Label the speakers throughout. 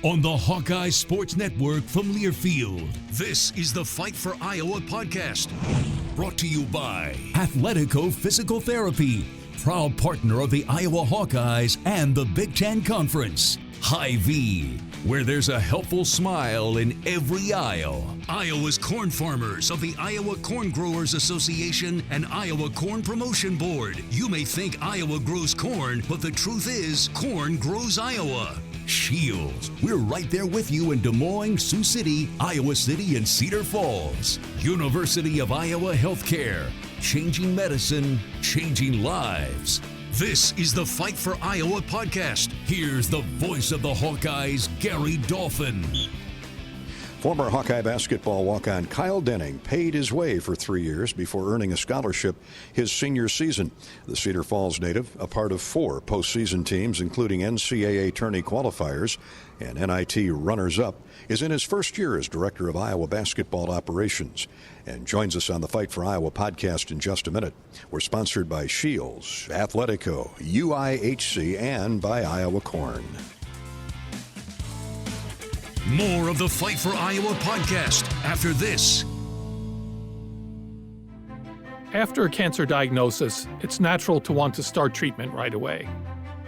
Speaker 1: On the Hawkeyes Sports Network from Learfield, this is the Fight for Iowa podcast. Brought to you by Athletico Physical Therapy, proud partner of the Iowa Hawkeyes and the Big Ten Conference. Hy-Vee, where there's a helpful smile in every aisle. Iowa's corn farmers of the Iowa Corn Growers Association and Iowa Corn Promotion Board. You may think Iowa grows corn, but the truth is, corn grows Iowa. Shields, we're right there with you in Des Moines, Sioux City, Iowa City, and Cedar Falls. University of Iowa Healthcare, changing medicine, changing lives. This is the Fight for Iowa podcast. Here's the voice of the Hawkeyes, Gary Dolphin.
Speaker 2: Former Hawkeye basketball walk-on Kyle Denning paid his way for 3 years before earning a scholarship his senior season. The Cedar Falls native, a part of 4 postseason teams, including NCAA tourney qualifiers and NIT runners-up, is in his first year as director of Iowa basketball operations and joins us on the Fight for Iowa podcast in just a minute. We're sponsored by Shields, Athletico, UIHC, and by Iowa Corn.
Speaker 1: More of the Fight for Iowa podcast after this.
Speaker 3: After a cancer diagnosis, it's natural to want to start treatment right away.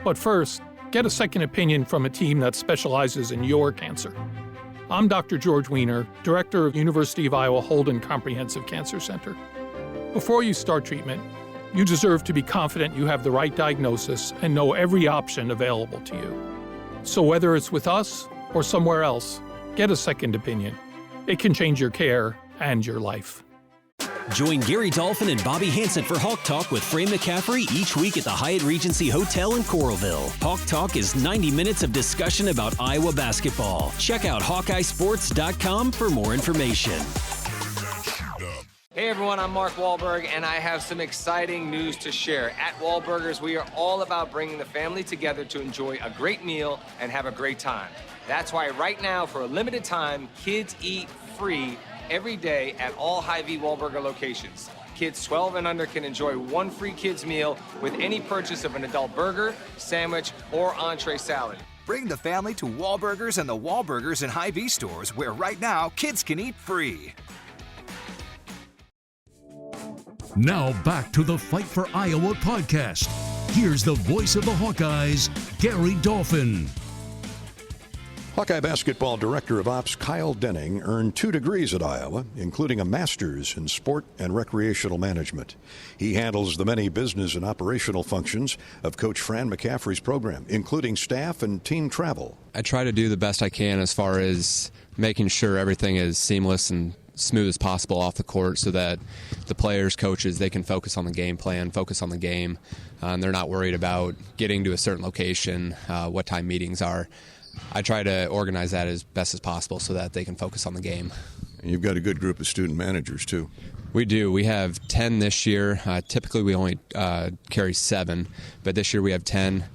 Speaker 3: But first, get a second opinion from a team that specializes in your cancer. I'm Dr. George Weiner, Director of University of Iowa Holden Comprehensive Cancer Center. Before you start treatment, you deserve to be confident you have the right diagnosis and know every option available to you. So whether it's with us or somewhere else, get a second opinion. It can change your care and your life.
Speaker 4: Join Gary Dolphin and Bobby Hansen for Hawk Talk with Fran McCaffrey each week at the Hyatt Regency Hotel in Coralville. Hawk Talk is 90 minutes of discussion about Iowa basketball. Check out HawkeyeSports.com for more information.
Speaker 5: Hey everyone, I'm Mark Wahlberg, and I have some exciting news to share. At Wahlburgers, we are all about bringing the family together to enjoy a great meal and have a great time. That's why right now, for a limited time, kids eat free every day at all Hy-Vee Wahlburger locations. Kids 12 and under can enjoy one free kids meal with any purchase of an adult burger, sandwich, or entree salad.
Speaker 6: Bring the family to Wahlburgers and the Wahlburgers and Hy-Vee stores, where right now, kids can eat free.
Speaker 1: Now back to the Fight for Iowa podcast. Here's the voice of the Hawkeyes, Gary Dolphin.
Speaker 2: Hawkeye basketball director of ops Kyle Denning earned 2 degrees at Iowa, including a master's in sport and recreational management. He handles the many business and operational functions of Coach Fran McCaffrey's program, including staff and team travel.
Speaker 7: I try to do the best I can as far as making sure everything is seamless and smooth as possible off the court so that the players, coaches, they can focus on the game plan, focus on the game, and they're not worried about getting to a certain location, what time meetings are. I try to organize that as best as possible so that they can focus on the game.
Speaker 2: And you've got a good group of student managers, too.
Speaker 7: We do. We have 10 this year. Typically, we only carry 7, but this year we have 10.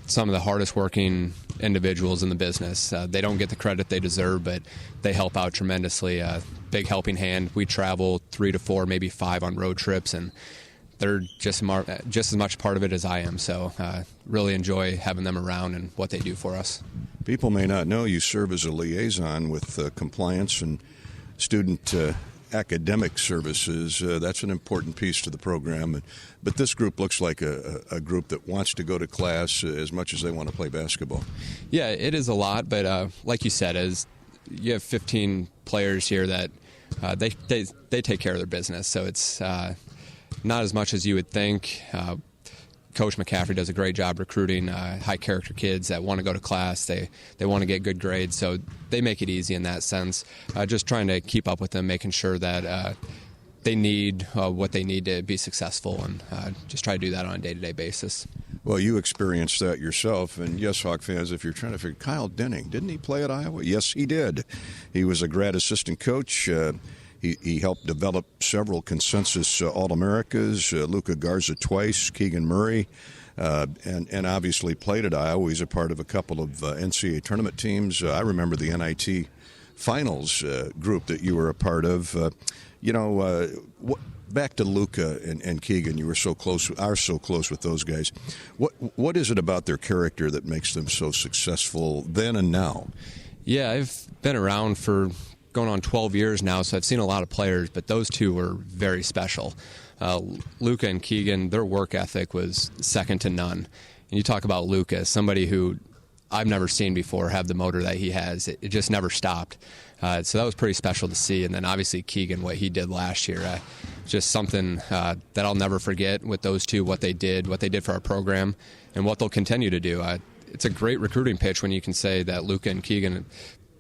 Speaker 7: Some of the hardest working individuals in the business. They don't get the credit they deserve, but they help out tremendously. Big helping hand. We travel 3 to 4, maybe 5 on road trips, and they're just as much part of it as I am. So really enjoy having them around and what they do for us.
Speaker 2: People may not know you serve as a liaison with compliance and student academic services. That's an important piece to the program. But this group looks like a group that wants to go to class as much as they want to play basketball.
Speaker 7: Yeah, it is a lot. But like you said, as you have 15 players here that they take care of their business. So it's not as much as you would think. Coach McCaffrey does a great job recruiting high-character kids that want to go to class. They want to get good grades, so they make it easy in that sense. Just trying to keep up with them, making sure that they need what they need to be successful, and just try to do that on a day-to-day basis.
Speaker 2: Well, you experienced that yourself, and yes, Hawk fans, if you're trying to figure, Kyle Denning, didn't he play at Iowa? Yes, he did. He was a grad assistant coach. He helped develop several consensus All-Americas, Luka Garza twice, Keegan Murray, and obviously played at Iowa. He's a part of a couple of NCAA tournament teams. I remember the NIT finals group that you were a part of. back to Luka and Keegan. You are so close with those guys. What is it about their character that makes them so successful then and now?
Speaker 7: Yeah, I've been around for going on 12 years now, so I've seen a lot of players, but those two were very special. Luka and Keegan, their work ethic was second to none. And you talk about Luka, somebody who I've never seen before have the motor that he has. It just never stopped. So that was pretty special to see. And then obviously Keegan, what he did last year, just something that I'll never forget with those two, what they did for our program, and what they'll continue to do. It's a great recruiting pitch when you can say that Luka and Keegan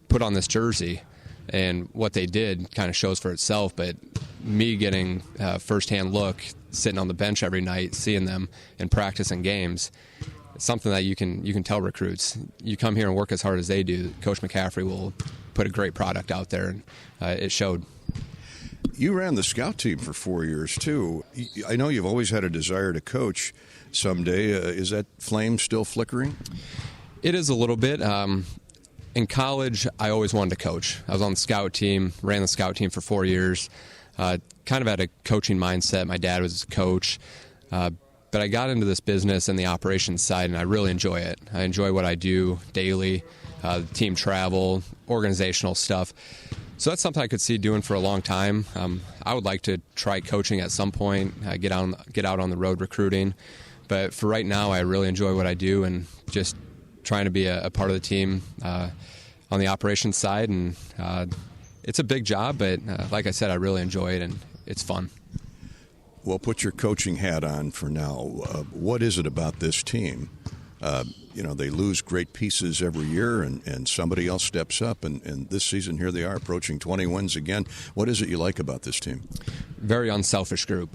Speaker 7: put on this jersey, and what they did kind of shows for itself. But me getting a firsthand look, sitting on the bench every night, seeing them in practice and games, it's something that you can tell recruits. You come here and work as hard as they do, Coach McCaffrey will put a great product out there, and it showed.
Speaker 2: You ran the scout team for 4 years, too. I know you've always had a desire to coach someday. Is that flame still flickering?
Speaker 7: It is a little bit. In college, I always wanted to coach. I was on the scout team, ran the scout team for 4 years, kind of had a coaching mindset. My dad was a coach. But I got into this business and the operations side, and I really enjoy it. I enjoy what I do daily, team travel, organizational stuff. So that's something I could see doing for a long time. I would like to try coaching at some point, get out on the road recruiting. But for right now, I really enjoy what I do and just trying to be a part of the team on the operations side. And it's a big job, but like I said, I really enjoy it, and it's fun.
Speaker 2: Well, put your coaching hat on for now. What is it about this team? They lose great pieces every year, and somebody else steps up. And this season, here they are approaching 20 wins again. What is it you like about this team?
Speaker 7: Very unselfish group.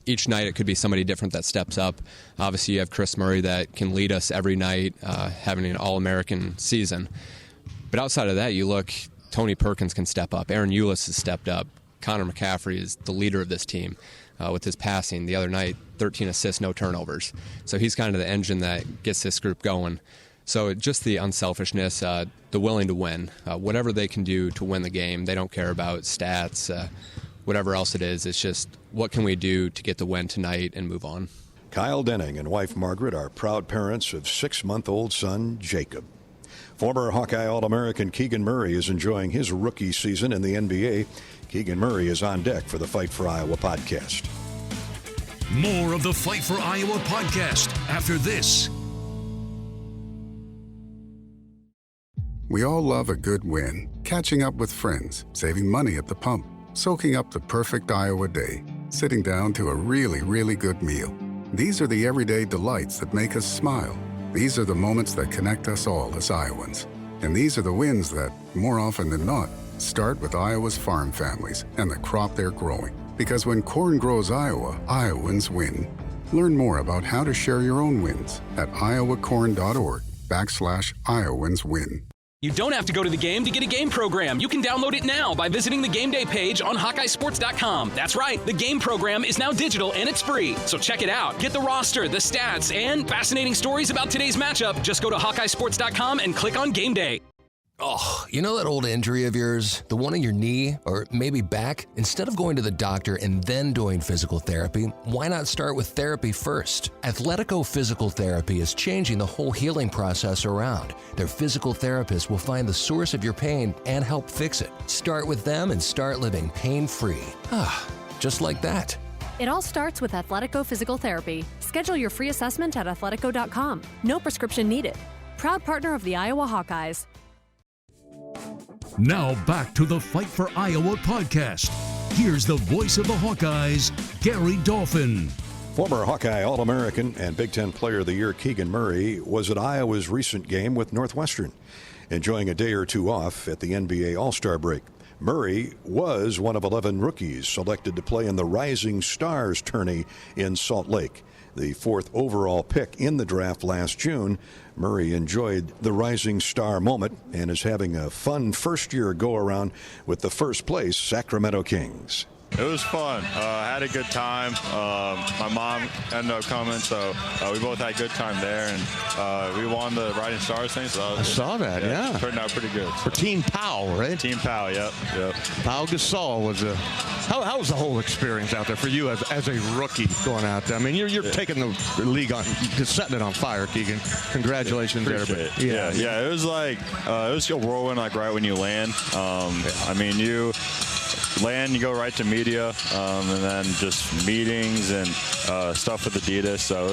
Speaker 7: Each night it could be somebody different that steps up. Obviously, you have Chris Murray that can lead us every night, having an All-American season. But outside of that, you look, Tony Perkins can step up. Aaron Eulis has stepped up. Connor McCaffrey is the leader of this team with his passing. The other night, 13 assists, no turnovers. So he's kind of the engine that gets this group going. So just the unselfishness, the willing to win. Whatever they can do to win the game, they don't care about stats, whatever else it is. It's just what can we do to get the win tonight and move on.
Speaker 2: Kyle Denning and wife Margaret are proud parents of 6-month-old son Jacob. Former Hawkeye All-American Keegan Murray is enjoying his rookie season in the NBA. Keegan Murray is on deck for the Fight for Iowa podcast.
Speaker 1: More of the Fight for Iowa podcast after this.
Speaker 8: We all love a good win. Catching up with friends, saving money at the pump, soaking up the perfect Iowa day, sitting down to a really, really good meal. These are the everyday delights that make us smile. These are the moments that connect us all as Iowans. And these are the wins that, more often than not, start with Iowa's farm families and the crop they're growing. Because when corn grows Iowa, Iowans win. Learn more about how to share your own wins at iowacorn.org/Iowans win.
Speaker 9: You don't have to go to the game to get a game program. You can download it now by visiting the Game Day page on HawkeyeSports.com. That's right, the game program is now digital and it's free. So check it out. Get the roster, the stats, and fascinating stories about today's matchup. Just go to HawkeyeSports.com and click on Game Day.
Speaker 10: Oh, you know that old injury of yours? The one in your knee or maybe back? Instead of going to the doctor and then doing physical therapy, why not start with therapy first? Athletico Physical Therapy is changing the whole healing process around. Their physical therapists will find the source of your pain and help fix it. Start with them and start living pain-free. Just like that.
Speaker 11: It all starts with Athletico Physical Therapy. Schedule your free assessment at athletico.com. No prescription needed. Proud partner of the Iowa Hawkeyes.
Speaker 1: Now back to the Fight for Iowa podcast. Here's the voice of the Hawkeyes, Gary Dolphin.
Speaker 2: Former Hawkeye All-American and Big Ten Player of the Year Keegan Murray was at Iowa's recent game with Northwestern, enjoying a day or two off at the NBA All-Star break. Murray was one of 11 rookies selected to play in the Rising Stars tourney in Salt Lake. The 4th overall pick in the draft last June, Murray enjoyed the rising star moment and is having a fun first-year go-around with the first-place Sacramento Kings.
Speaker 12: It was fun. I had a good time. My mom ended up coming, so we both had a good time there, and we won the Riding Stars thing. So
Speaker 13: I saw that, yeah.
Speaker 12: It turned out pretty good.
Speaker 13: For Team Powell, right?
Speaker 12: Team Powell, yep.
Speaker 13: Pau Gasol was a. How was the whole experience out there for you as a rookie going out there? I mean, you're taking the league on, just setting it on fire, Keegan. Congratulations, everybody.
Speaker 12: Yeah. It was like it was a whirlwind, like right when you land. I mean, you land, you go right to media, and then just meetings and stuff with Adidas. So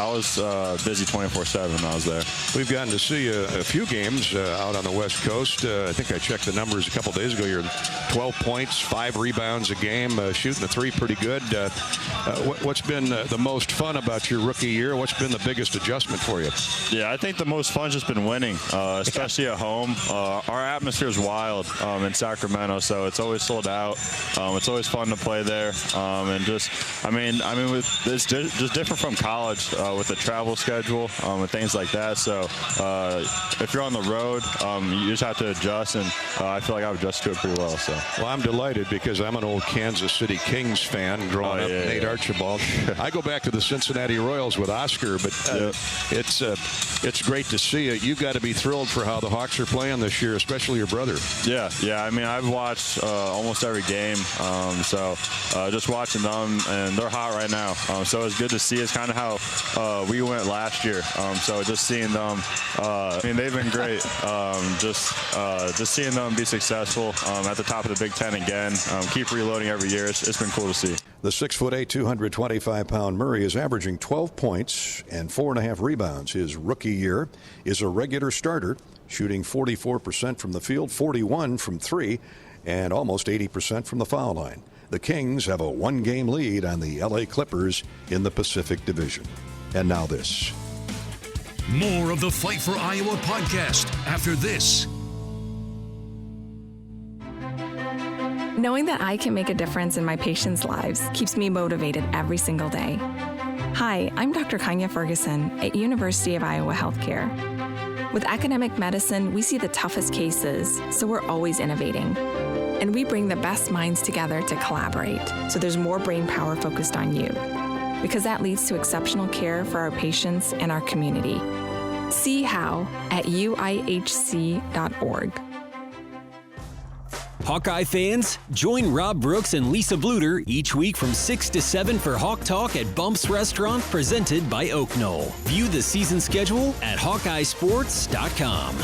Speaker 12: I was busy 24/7 when I was there.
Speaker 2: We've gotten to see a few games out on the West Coast. I think I checked the numbers a couple days ago. You're 12 points, 5 rebounds a game, shooting the three pretty good. What's been the most fun about your rookie year? What's been the biggest adjustment for you?
Speaker 12: Yeah, I think the most fun's just been winning, especially at home. Our atmosphere is wild in Sacramento, so it's always sold out. It's always fun to play there, and just, I mean, it's just different from college with the travel schedule and things like that. So if you're on the road, you just have to adjust, and I feel like I've adjusted to it pretty well. So,
Speaker 2: well, I'm delighted because I'm an old Kansas City Kings fan, growing up. Nate Archibald. I go back to the Cincinnati Royals with Oscar, but it's great to see it. You've got to be thrilled for how the Hawks are playing this year, especially your brother.
Speaker 12: Yeah. I mean, I've watched almost every game, so just watching them, and they're hot right now. So it's good to see. It's kind of how we went last year. So just seeing them, I mean, they've been great. Just seeing them be successful at the top of the Big Ten again. Keep reloading every year. It's been cool to see.
Speaker 2: The 6'8", 225-pound Murray is averaging 12 points and 4.5 rebounds. His rookie year is a regular starter, shooting 44% from the field, 41% from three, and almost 80% from the foul line. The Kings have a one-game lead on the LA Clippers in the Pacific Division. And now this.
Speaker 1: More of the Fight for Iowa podcast after this.
Speaker 14: Knowing that I can make a difference in my patients' lives keeps me motivated every single day. Hi, I'm Dr. Kanya Ferguson at University of Iowa Healthcare. With academic medicine, we see the toughest cases, so we're always innovating. And we bring the best minds together to collaborate, so there's more brain power focused on you. Because that leads to exceptional care for our patients and our community. See how at uihc.org.
Speaker 4: Hawkeye fans, join Rob Brooks and Lisa Bluter each week from 6 to 7 for Hawk Talk at Bumps Restaurant, presented by Oak Knoll. View the season schedule at HawkeyeSports.com.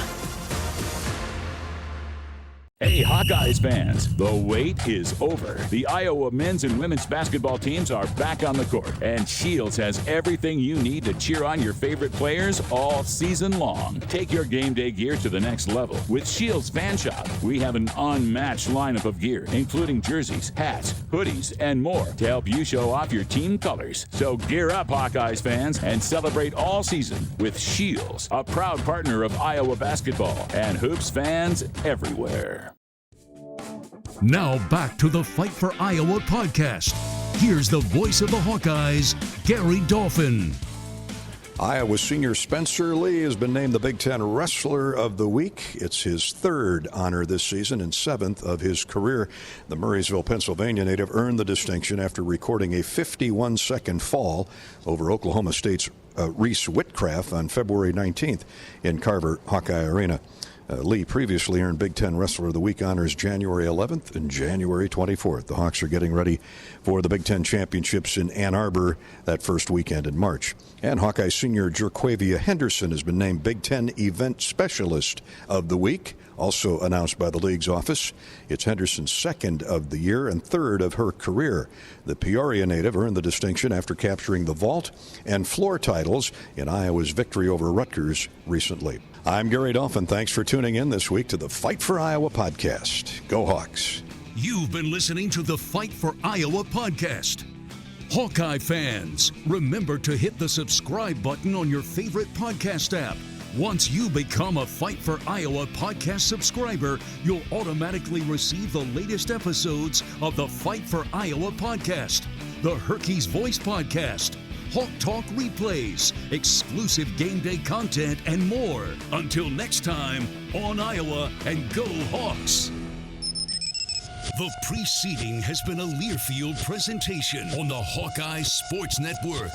Speaker 15: Hey, Hawkeyes fans, the wait is over. The Iowa men's and women's basketball teams are back on the court, and Shields has everything you need to cheer on your favorite players all season long. Take your game day gear to the next level with Shields Fan Shop. We have an unmatched lineup of gear, including jerseys, hats, hoodies, and more to help you show off your team colors. So gear up, Hawkeyes fans, and celebrate all season with Shields, a proud partner of Iowa basketball and hoops fans everywhere.
Speaker 1: Now back to the Fight for Iowa podcast. Here's the voice of the Hawkeyes, Gary Dolphin.
Speaker 2: Iowa senior Spencer Lee has been named the Big Ten Wrestler of the Week. It's his third honor this season and seventh of his career. The Murraysville, Pennsylvania native earned the distinction after recording a 51-second fall over Oklahoma State's Reese Whitcraft on February 19th in Carver Hawkeye Arena. Lee previously earned Big Ten Wrestler of the Week honors January 11th and January 24th. The Hawks are getting ready for the Big Ten Championships in Ann Arbor that first weekend in March. And Hawkeye senior Jerquavia Henderson has been named Big Ten Event Specialist of the Week, also announced by the league's office. It's Henderson's second of the year and third of her career. The Peoria native earned the distinction after capturing the vault and floor titles in Iowa's victory over Rutgers recently. I'm Gary Dolphin. Thanks for tuning in this week to the Fight for Iowa podcast. Go Hawks.
Speaker 1: You've been listening to the Fight for Iowa podcast. Hawkeye fans, remember to hit the subscribe button on your favorite podcast app. Once you become a Fight for Iowa podcast subscriber, you'll automatically receive the latest episodes of the Fight for Iowa podcast, the Hawkeyes Voice podcast, Hawk Talk replays, exclusive game day content, and more. Until next time, on Iowa, and go Hawks! The preceding has been a Learfield presentation on the Hawkeye Sports Network.